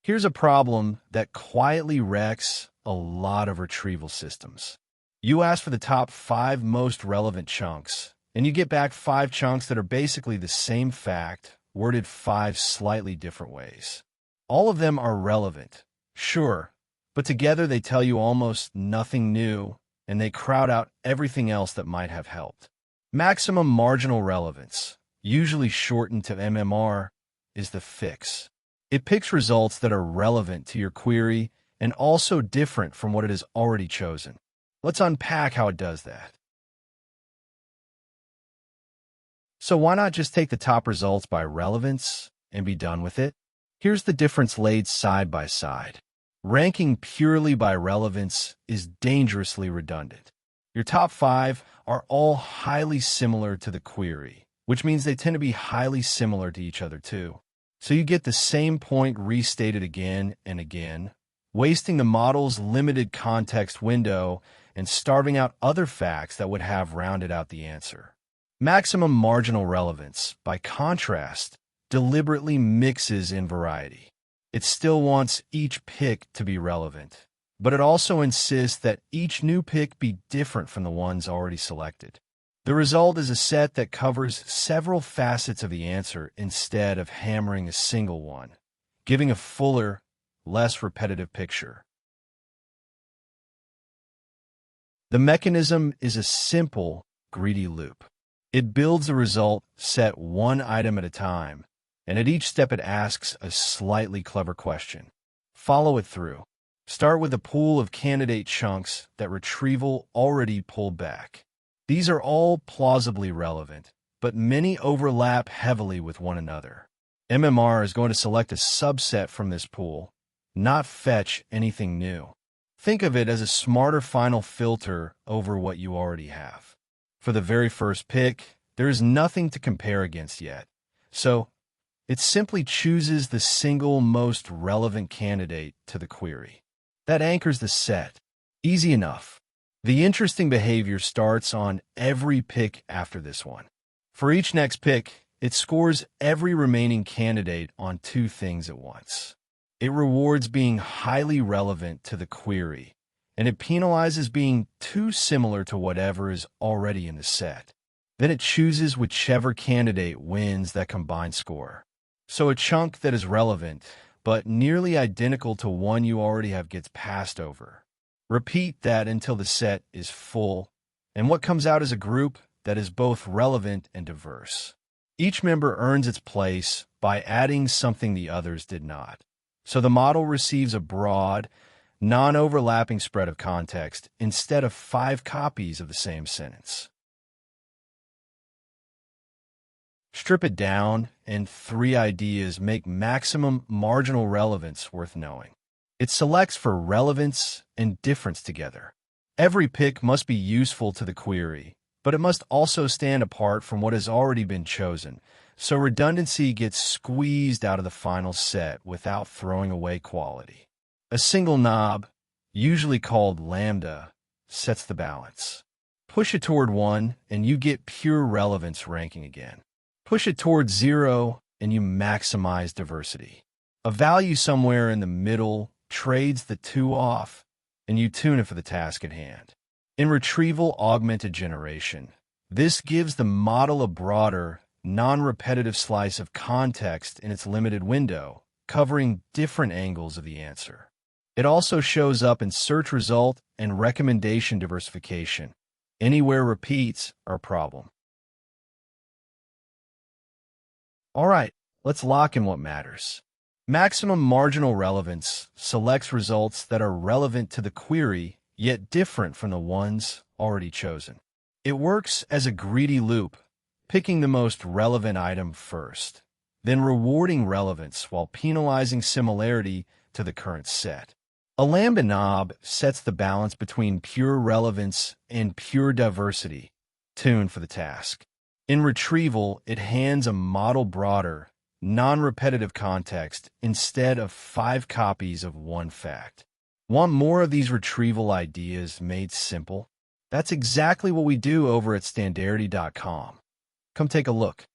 Here's a problem that quietly wrecks a lot of retrieval systems. You ask for the top 5 most relevant chunks, and you get back 5 chunks that are basically the same fact, worded 5 slightly different ways. All of them are relevant, sure, but together they tell you almost nothing new, and they crowd out everything else that might have helped. Maximum marginal relevance, usually shortened to MMR, is the fix. It picks results that are relevant to your query and also different from what it has already chosen. Let's unpack how it does that. So why not just take the top results by relevance and be done with it? Here's the difference laid side by side. Ranking purely by relevance is dangerously redundant. Your top 5 are all highly similar to the query, which means they tend to be highly similar to each other too. So you get the same point restated again and again, wasting the model's limited context window and starving out other facts that would have rounded out the answer. Maximum marginal relevance, by contrast, deliberately mixes in variety. It still wants each pick to be relevant, but it also insists that each new pick be different from the ones already selected. The result is a set that covers several facets of the answer instead of hammering a single one, giving a fuller, less repetitive picture. The mechanism is a simple, greedy loop. It builds the result set one item at a time, and at each step it asks a slightly clever question. Follow it through. Start with a pool of candidate chunks that retrieval already pulled back. These are all plausibly relevant, but many overlap heavily with one another. MMR is going to select a subset from this pool, not fetch anything new. Think of it as a smarter final filter over what you already have. For the very first pick, there is nothing to compare against yet, so it simply chooses the single most relevant candidate to the query. That anchors the set. Easy enough. The interesting behavior starts on every pick after this one. For each next pick, it scores every remaining candidate on 2 things at once. It rewards being highly relevant to the query, and it penalizes being too similar to whatever is already in the set. Then it chooses whichever candidate wins that combined score. So a chunk that is relevant, but nearly identical to one you already have gets passed over. Repeat that until the set is full, and what comes out is a group that is both relevant and diverse. Each member earns its place by adding something the others did not. So the model receives a broad, non-overlapping spread of context instead of 5 copies of the same sentence. Strip it down, and 3 ideas make maximum marginal relevance worth knowing. It selects for relevance and difference together. Every pick must be useful to the query, but it must also stand apart from what has already been chosen, so redundancy gets squeezed out of the final set without throwing away quality. A single knob, usually called lambda, sets the balance. Push it toward 1, and you get pure relevance ranking again. Push it towards 0, and you maximize diversity. A value somewhere in the middle trades the 2 off, and you tune it for the task at hand. In retrieval augmented generation, this gives the model a broader, non-repetitive slice of context in its limited window, covering different angles of the answer. It also shows up in search result and recommendation diversification. Anywhere repeats are a problem. All right, let's lock in what matters. Maximum marginal relevance selects results that are relevant to the query, yet different from the ones already chosen. It works as a greedy loop, picking the most relevant item first, then rewarding relevance while penalizing similarity to the current set. A lambda knob sets the balance between pure relevance and pure diversity, tuned for the task. In retrieval, it hands a model broader, non-repetitive context instead of 5 copies of one fact. Want more of these retrieval ideas made simple? That's exactly what we do over at Standarity.com. Come take a look.